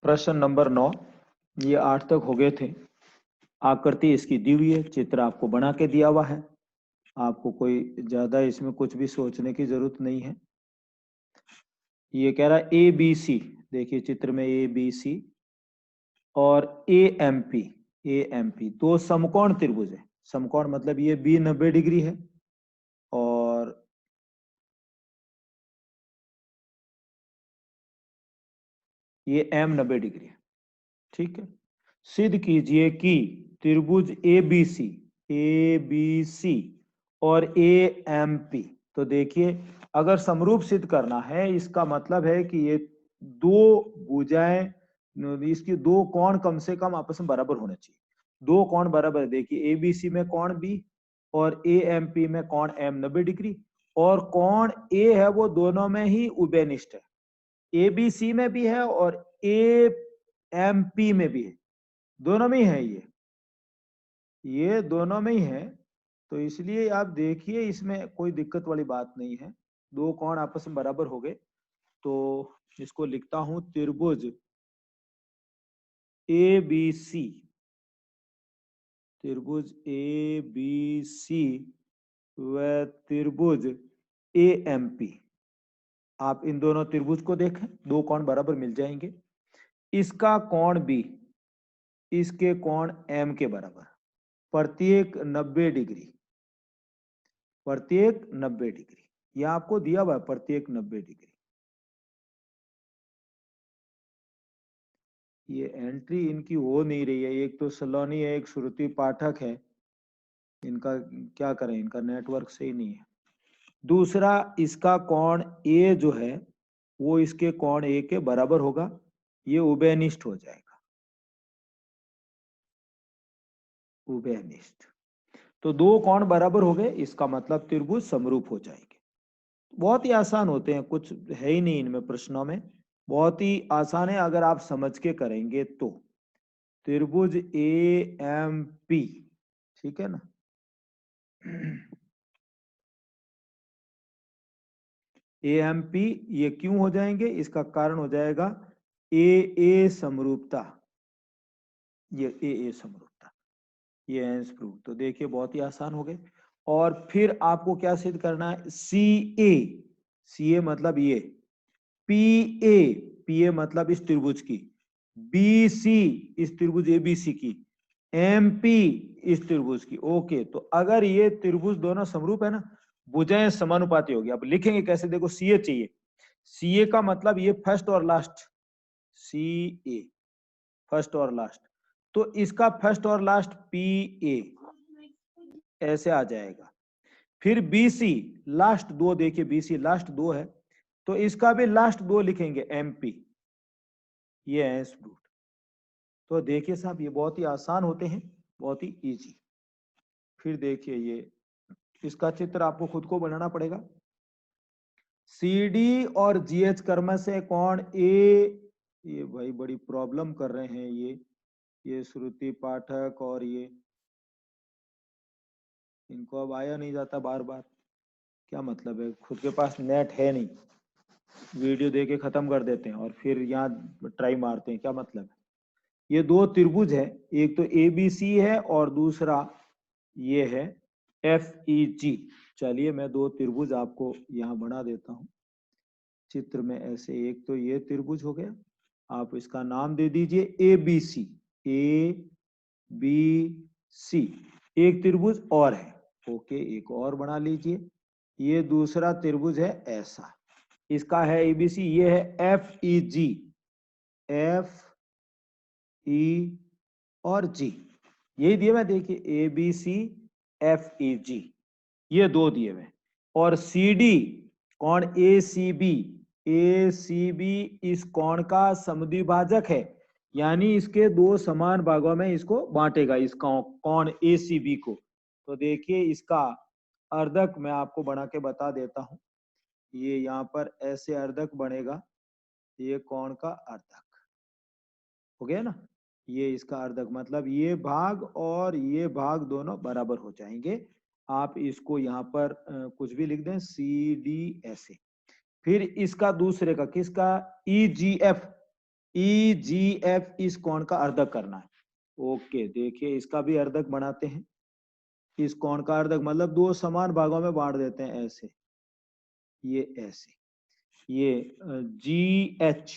प्रश्न नंबर 9, ये 8 तक हो गए थे। आकृति इसकी दी हुई है, चित्र आपको बना के दिया हुआ है, आपको कोई ज्यादा इसमें कुछ भी सोचने की जरूरत नहीं है। ये कह रहा है ए बी सी, देखिए चित्र में ए बी सी और ए एम पी दो समकोण त्रिभुज है। समकोण मतलब ये बी 90 डिग्री है और ये एम 90 डिग्री है। ठीक है, सिद्ध कीजिए कि त्रिभुज ए बी सी और ए एम पी। तो देखिए, अगर समरूप सिद्ध करना है, इसका मतलब है कि ये दो भुजाएं, इसकी दो कोण कम से कम आपस में बराबर होने चाहिए। दो कोण बराबर है, देखिए ए बी सी में कोण बी और ए एम पी में कोण एम 90 डिग्री, और कोण ए है वो दोनों में ही उभयनिष्ठ है। ए बी सी में भी है और ए एम पी में भी है, दोनों में ही है। ये दोनों में ही है, तो इसलिए आप देखिए इसमें कोई दिक्कत वाली बात नहीं है। दो कोण आपस में बराबर हो गए, तो इसको लिखता हूं त्रिभुज ए बी सी, त्रिभुज ए बी सी व त्रिभुज ए एम पी। आप इन दोनों त्रिभुज को देखें, दो कोण बराबर मिल जाएंगे। इसका कोण बी इसके कोण एम के बराबर, प्रत्येक 90 डिग्री, प्रत्येक 90 डिग्री। यह आपको दिया हुआ है, प्रत्येक 90 डिग्री। ये एंट्री इनकी हो नहीं रही है, एक तो सलोनी है, एक श्रुति पाठक है। इनका क्या करें, इनका नेटवर्क सही नहीं है। दूसरा, इसका कोण ए जो है वो इसके कोण ए के बराबर होगा, ये उभयनिष्ठ हो जाएगा, उभयनिष्ठ। तो दो कोण बराबर हो गए, इसका मतलब त्रिभुज समरूप हो जाएंगे। बहुत ही आसान होते हैं, कुछ है ही नहीं इनमें प्रश्नों में, बहुत ही आसान है अगर आप समझ के करेंगे तो। त्रिभुज ए एम पी, ठीक है ना। ए एम पी ये क्यों हो जाएंगे, इसका कारण हो जाएगा ए समरूपता, ये ए समरूपता, ये एंस प्रूफ। तो देखिए बहुत ही आसान हो गए। और फिर आपको क्या सिद्ध करना है, सी ए मतलब ये, पी ए मतलब इस त्रिभुज की, बी सी इस त्रिभुज ए बी सी की, एम पी इस त्रिभुज की। ओके, तो अगर ये त्रिभुज दोनों समरूप है ना, भुजाएं समानुपाती होगी। अब लिखेंगे कैसे, देखो सी ए चाहिए, सी ए का मतलब ये फर्स्ट और लास्ट, सी ए फर्स्ट और लास्ट, तो इसका फर्स्ट और लास्ट पी ए ऐसे आ जाएगा। फिर बी सी लास्ट दो, देखिए बी सी लास्ट दो है, तो इसका भी लास्ट दो लिखेंगे एमपी, ये है रूट। तो देखिए साहब ये बहुत ही आसान होते हैं, बहुत ही इजी। फिर देखिए ये, इसका चित्र आपको खुद को बनाना पड़ेगा। सी डी और जी एच कर्म से कोण ए, ये भाई बड़ी प्रॉब्लम कर रहे हैं ये श्रुति पाठक, और ये इनको अब आया नहीं जाता बार बार, क्या मतलब है, खुद के पास नेट है नहीं, वीडियो देके खत्म कर देते हैं और फिर यहाँ ट्राई मारते हैं, क्या मतलब है। ये दो त्रिभुज है, एक तो ए बी सी है और दूसरा ये है एफ ई जी। चलिए मैं दो त्रिभुज आपको यहाँ बना देता हूँ चित्र में ऐसे। एक तो ये त्रिभुज हो गया, आप इसका नाम दे दीजिए A B C, A B C. एक त्रिभुज और है, ओके, एक और बना लीजिए। ये दूसरा त्रिभुज है ऐसा, इसका है एबीसी, ये है एफ ई जी, एफ ई और जी, यही दिए हुए, देखिए A B C F E जी, ये दो दिए हुए। और सी डी कोण ए सी बी इस कोण का समद्विभाजक है, यानी इसके दो समान भागों में इसको बांटेगा, इस कोण ए सी बी को। तो देखिए इसका अर्धक मैं आपको बना के बता देता हूं, ये यहाँ पर ऐसे अर्धक बनेगा, ये कोण का अर्धक हो गया ना, ये इसका अर्धक, मतलब ये भाग और ये भाग दोनों बराबर हो जाएंगे। आप इसको यहाँ पर कुछ भी लिख दें, सी डी ऐसे। फिर इसका दूसरे का, किसका, ई जी एफ, EGF इस कोण का अर्धक करना है। ओके, देखिए इसका भी अर्धक बनाते हैं। इस कोण का अर्धक मतलब दो समान भागों में बांट देते हैं, ऐसे, ये ऐसे, ये GH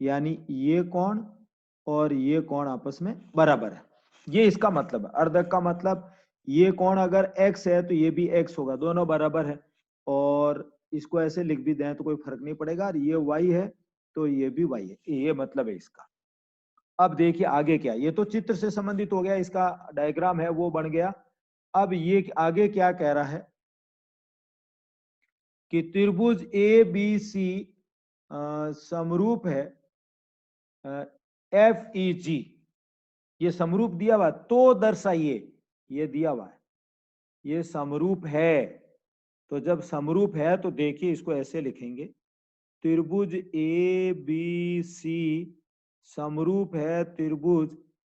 यानी ये कोण और ये कोण आपस में बराबर है। ये इसका मतलब है। अर्धक का मतलब ये कोण अगर x है तो ये भी x होगा, दोनों बराबर है। और इसको ऐसे लिख भी दें तो कोई फर्क नहीं पड़ेगा। और ये y है तो ये भी y है, ये मतलब है इसका। अब देखिए आगे क्या, ये तो चित्र से संबंधित हो गया, इसका डायग्राम है वो बन गया। अब ये आगे क्या कह रहा है कि त्रिभुज ABC समरूप है FEG, ये समरूप दिया हुआ तो दर्शाइए, ये दिया हुआ है, ये समरूप है। तो जब समरूप है तो देखिए इसको ऐसे लिखेंगे, त्रिभुज ABC समरूप है त्रिभुज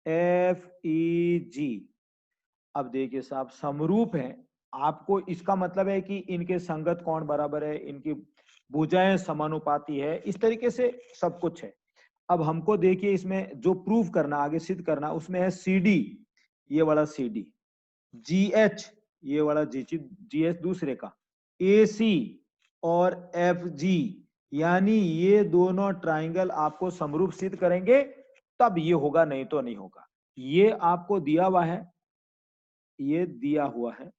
FEG। अब देखिए साहब, समरूप है, आपको इसका मतलब है कि इनके संगत कोण बराबर है, इनकी भुजाएं समानुपाती है, इस तरीके से सब कुछ है। अब हमको देखिए इसमें जो प्रूफ करना, आगे सिद्ध करना, उसमें है CD, ये वाला CD, GH ये वाला GH दूसरे का, AC और FG, यानी ये दोनों ट्राइंगल आपको समरूप सिद्ध करेंगे तब ये होगा, नहीं तो नहीं होगा। ये आपको दिया हुआ है, ये दिया हुआ है,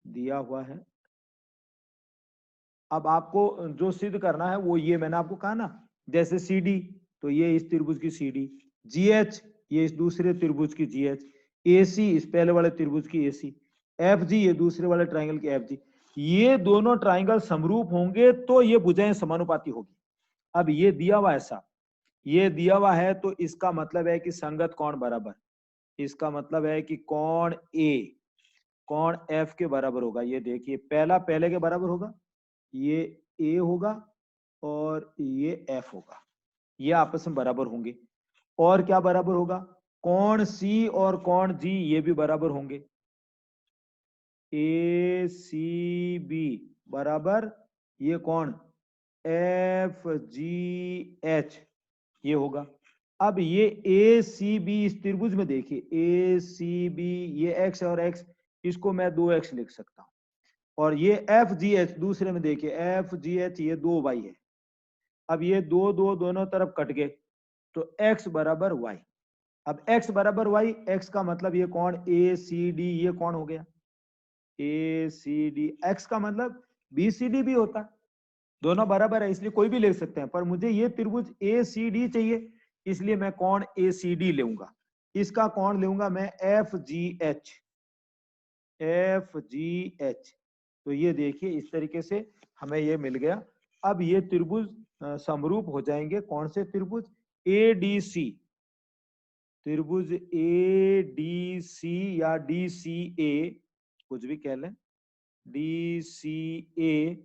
दिया हुआ है। अब आपको जो सिद्ध करना है वो ये मैंने आपको कहा ना, जैसे CD तो ये इस त्रिभुज की CD, GH ये इस दूसरे त्रिभुज की GH, AC इस पहले वाले त्रिभुज की AC, FG ये दूसरे वाले ट्राइंगल की FG। ये दोनों ट्राइंगल समरूप होंगे तो ये भुजाएं समानुपाती होगी। अब ये दिया हुआ ऐसा, ये दिया हुआ है तो इसका मतलब है कि संगत कोण बराबर, इसका मतलब है कि कोण A कोण F के बराबर होगा। ये देखिए पहला पहले के बराबर होगा, ये A होगा और ये F होगा, ये आपस में बराबर होंगे। और क्या बराबर होगा, कोण C और कोण G ये भी बराबर होंगे, ACB बराबर ये कोण FGH ये होगा। अब ये ACB इस त्रिभुज में देखिए, ACB ये x और x, इसको मैं 2x लिख सकता हूं। और ये FGH दूसरे में देखिए, FGH ये 2y है। अब ये दो दो दोनों तरफ कट गए तो x बराबर y। अब x बराबर y, x का मतलब ये कोण ACD ये कोण हो गया, ACD। x का मतलब BCD भी होता है, दोनों बराबर है इसलिए कोई भी ले सकते हैं, पर मुझे ये त्रिभुज ACD चाहिए इसलिए मैं कोण ACD लूंगा। इसका कोण लूंगा मैं FGH, FGH। तो ये देखिए इस तरीके से हमें ये मिल गया। अब ये त्रिभुज समरूप हो जाएंगे कौन से त्रिभुज, ADC, त्रिभुज ADC या DCA कुछ भी कह लें, DCA।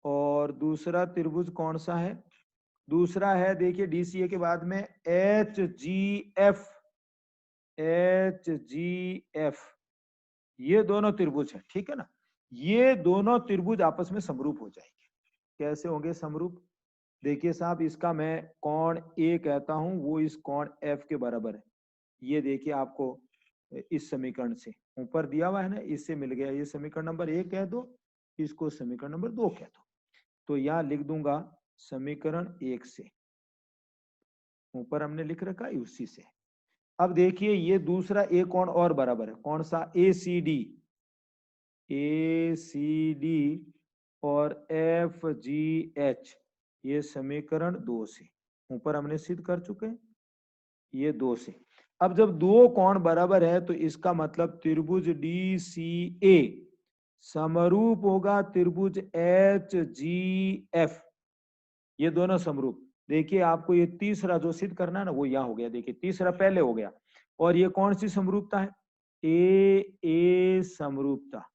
और दूसरा त्रिभुज कौन सा है, दूसरा है देखिए DCA के बाद में HGF, HGF। ये दोनों त्रिभुज है, ठीक है ना। ये दोनों त्रिभुज आपस में समरूप हो जाएंगे। कैसे होंगे समरूप, देखिए साहब, इसका मैं कोण A कहता हूं, वो इस कोण F के बराबर है। ये देखिए आपको इस समीकरण से ऊपर दिया हुआ है ना, इससे मिल गया। ये समीकरण नंबर 1 कह दो, इसको समीकरण नंबर 2 कह दो। तो यहां लिख दूंगा समीकरण 1 से, ऊपर हमने लिख रखा है उसी से। अब देखिए ये दूसरा एक कोण और बराबर है, कौन सा, ACD, ACD और FGH, ये समीकरण 2 से ऊपर हमने सिद्ध कर चुके हैं, ये 2 से। अब जब दो कोण बराबर है तो इसका मतलब त्रिभुज DCA समरूप होगा त्रिभुज HGF, ये दोनों समरूप। देखिए आपको ये तीसरा जो सिद्ध करना है ना वो यहाँ हो गया, देखिए तीसरा पहले हो गया। और ये कौन सी समरूपता है, AA समरूपता,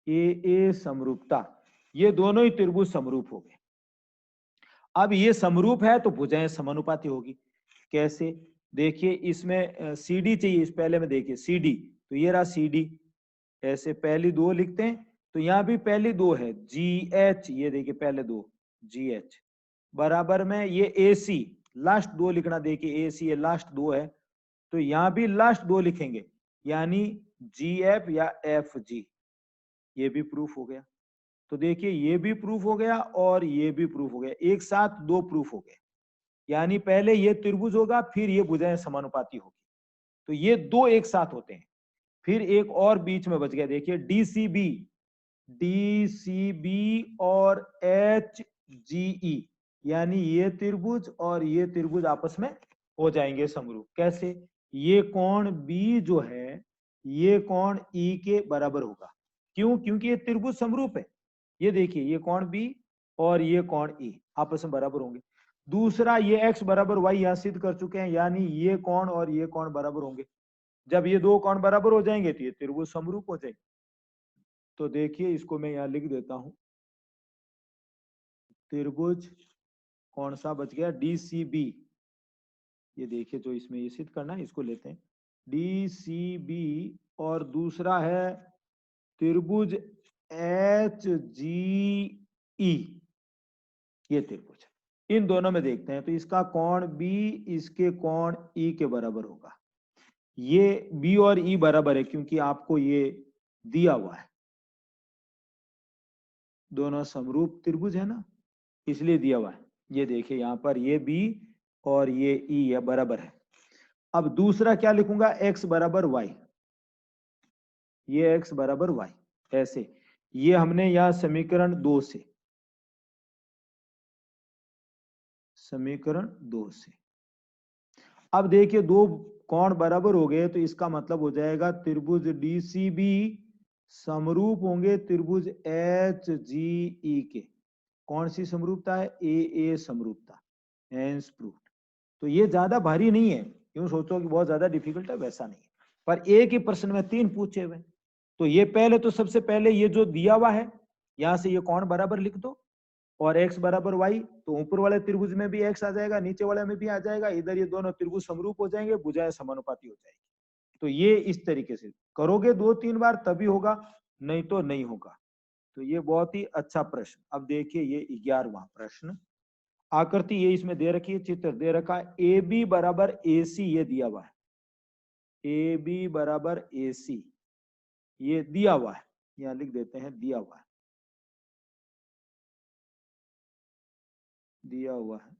AA समरूपता, ये दोनों ही त्रिभुज समरूप हो गए। अब ये समरूप है तो भुजाएं समानुपाती होगी। कैसे, देखिए इसमें CD चाहिए, इस पहले में देखिए CD, तो ये रहा CD, ऐसे पहली दो लिखते हैं तो यहाँ भी पहले दो है GH, ये देखिए पहले दो GH बराबर में ये AC, लास्ट दो लिखना, देखिए AC ये लास्ट दो है, तो यहाँ भी लास्ट दो लिखेंगे, यानी GF या FG, ये भी प्रूफ हो गया। तो देखिए ये भी प्रूफ हो गया और ये भी प्रूफ हो गया, एक साथ दो प्रूफ हो गए, यानी पहले ये त्रिभुज होगा फिर ये भुजाएं समानुपाती होगी, तो ये दो एक साथ होते हैं। फिर एक और बीच में बच गया, देखिए DCB और HGE, यानी ये त्रिभुज और ये त्रिभुज आपस में हो जाएंगे समरूप। कैसे? ये कोण B जो है ये कोण E के बराबर होगा। क्यों? क्योंकि ये त्रिभुज समरूप है। ये देखिए ये कोण B और ये कोण E आपस में बराबर होंगे। दूसरा ये x बराबर y यहां सिद्ध कर चुके हैं, यानी ये कोण और ये कोण बराबर होंगे। जब ये दो कोण बराबर हो जाएंगे तो ये त्रिभुज समरूप हो जाएंगे। तो देखिए इसको मैं यहां लिख देता हूं, त्रिभुज कौन सा बच गया? DCB, ये देखिए जो इसमें ये सिद्ध करना है इसको लेते हैं DCB, और दूसरा है त्रिभुज HGE, ये त्रिभुज। इन दोनों में देखते हैं, तो इसका कोण B इसके कोण E के बराबर होगा। ये B और E बराबर है क्योंकि आपको ये दिया हुआ है, दोनों समरूप त्रिभुज है ना, इसलिए दिया हुआ है। ये देखिए यहाँ पर ये B और ये E है, बराबर है। अब दूसरा क्या लिखूंगा? x बराबर y, ये x बराबर y, ऐसे। ये हमने यहां समीकरण 2 से, समीकरण 2 से। अब देखिए दो कोण बराबर हो गए, तो इसका मतलब हो जाएगा त्रिभुज DCB समरूप होंगे त्रिभुज HGE के। कौन सी समरूपता है? AA समरूपता, हेंस प्रूव्ड। तो ये ज्यादा भारी नहीं है, क्यों सोचो कि बहुत ज्यादा डिफिकल्ट है, वैसा नहीं है। पर एक ही प्रश्न में 3 पूछे हुए, तो ये पहले तो सबसे पहले ये जो दिया हुआ है यहां से ये कोण बराबर लिख दो, और x बराबर y, तो ऊपर वाले त्रिभुज में भी x आ जाएगा, नीचे वाले में भी आ जाएगा, इधर ये दोनों त्रिभुज समरूप हो जाएंगे, भुजाएं समानुपाती हो जाएगी। तो ये इस तरीके से करोगे 2-3 बार तभी होगा, नहीं तो नहीं होगा। तो ये बहुत ही अच्छा प्रश्न। अब देखिए ये 11वां प्रश्न, आकृति ये इसमें दे रखी है, चित्र दे रखा है, AB बराबर AC, ये दिया हुआ है, AB बराबर AC ये दिया हुआ है, यहां लिख देते हैं दिया हुआ है, दिया हुआ है।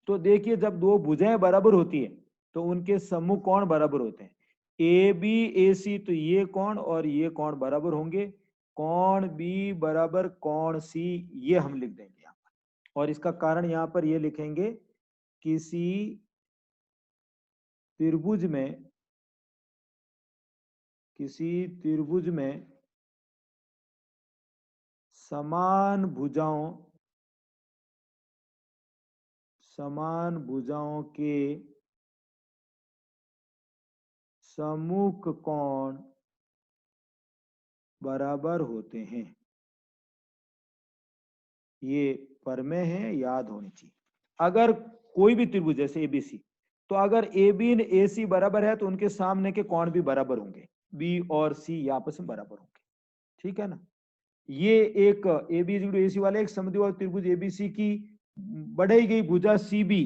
तो देखिए जब दो भुजाएं बराबर होती है तो उनके सम्मुख कोण बराबर होते हैं, ABAC, तो ये कोण और ये कोण बराबर होंगे, कोण B बराबर कोण C, ये हम लिख देंगे यहाँ पर। और इसका कारण यहाँ पर ये लिखेंगे, किसी त्रिभुज में, किसी त्रिभुज में समान भुजाओं, समान भुजाओं के सम्मुख कोण बराबर होते हैं। ये प्रमेय है, याद होनी चाहिए। अगर कोई भी त्रिभुज जैसे एबीसी, तो अगर ए बी और ए सी बराबर है तो उनके सामने के कोण भी बराबर होंगे, बी और सी आपस में बराबर होंगे, ठीक है ना। ये एक ए बी ए सी वाले एक समद्विबाहु त्रिभुज एबीसी की बढ़ाई गई भुजा सी बी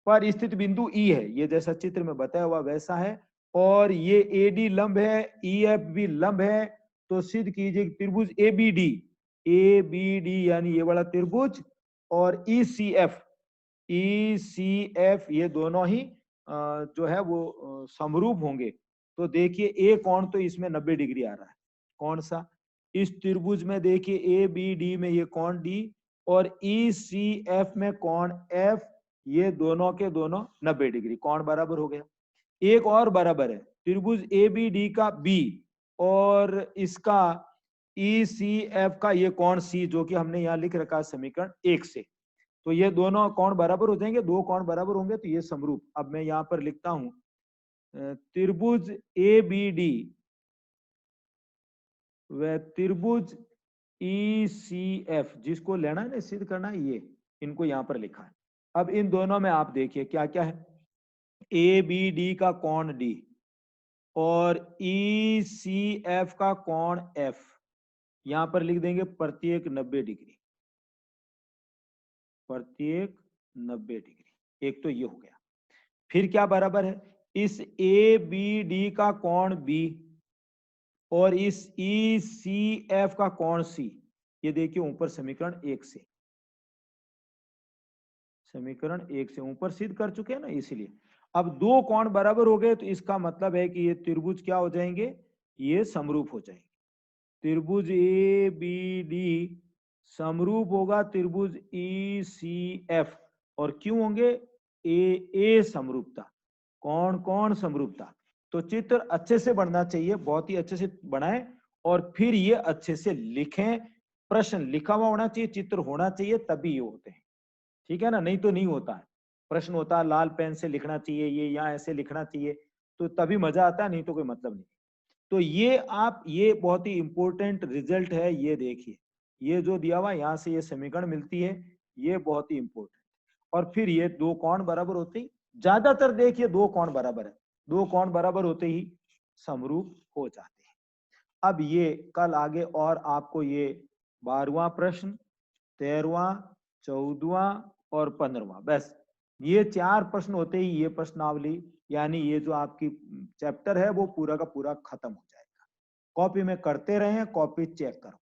पर स्थित बिंदु ई है, ये जैसा चित्र में बताया हुआ वैसा है, और ये ए डी लंब है, ई एफ भी लंब है, तो सिद्ध कीजिए त्रिभुज ए बी डी यानी ये वाला त्रिभुज, और ई सी एफ ये दोनों ही जो है वो समरूप होंगे। तो देखिए ए कोण तो इसमें 90 डिग्री आ रहा है, कौन सा? इस त्रिभुज में देखिए ए बी डी में ये कोण डी, और ई सी एफ में कोण एफ, ये दोनों के दोनों 90 डिग्री, कोण बराबर हो गया। एक और बराबर है त्रिभुज ए बी डी का बी और इसका ई सी एफ का ये कोण सी, जो कि हमने यहाँ लिख रखा है समीकरण 1 से। तो ये दोनों कोण बराबर हो जाएंगे, दो कोण बराबर होंगे तो ये समरूप। अब मैं यहाँ पर लिखता हूं त्रिभुज ए बी डी व त्रिभुज ई सी एफ, जिसको लेना है ना सिद्ध करना है, ये इनको यहां पर लिखा है। अब इन दोनों में आप देखिए क्या क्या है, ए बी डी का कोण डी और ई सी एफ का कोण एफ, यहां पर लिख देंगे प्रत्येक 90 डिग्री, प्रत्येक 90 डिग्री। एक तो ये हो गया। फिर क्या बराबर है, इस ए बी डी का कोण बी और इस ई सी एफ का कोण सी। ये देखिए ऊपर समीकरण 1 से, समीकरण 1 से ऊपर सिद्ध कर चुके हैं ना, इसलिए अब दो कोण बराबर हो गए तो इसका मतलब है कि ये त्रिभुज क्या हो जाएंगे, ये समरूप हो जाएंगे। त्रिभुज ए बी डी समरूप होगा त्रिभुज ई सी एफ। और क्यों होंगे, ए समरूपता, कौन कौन समरूपता। तो चित्र अच्छे से बनना चाहिए, बहुत ही अच्छे से बनाएं और फिर ये अच्छे से लिखें। प्रश्न लिखा हुआ होना चाहिए, चित्र होना चाहिए, तभी ये होते हैं। ठीक है ना, नहीं तो नहीं होता है। प्रश्न होता है लाल पेन से लिखना चाहिए, ये यहाँ ऐसे लिखना चाहिए, तो तभी मजा आता है, नहीं तो कोई मतलब नहीं। तो ये आप, ये बहुत ही इंपॉर्टेंट रिजल्ट है, ये देखिए ये जो दिया हुआ यहाँ से ये समीकरण मिलती है, ये बहुत ही इंपॉर्टेंट। और फिर ये दो कोण बराबर होते ही, ज्यादातर देखिए दो कोण बराबर है, दो कोण बराबर होते ही समरूप हो जाते हैं। अब ये कल आगे और आपको ये 12वां प्रश्न, 13वां, 14वां और 15वां, बस ये 4 प्रश्न होते ही ये प्रश्नावली यानी ये जो आपकी चैप्टर है वो पूरा का पूरा खत्म हो जाएगा। कॉपी में करते रहें, कॉपी चेक करो।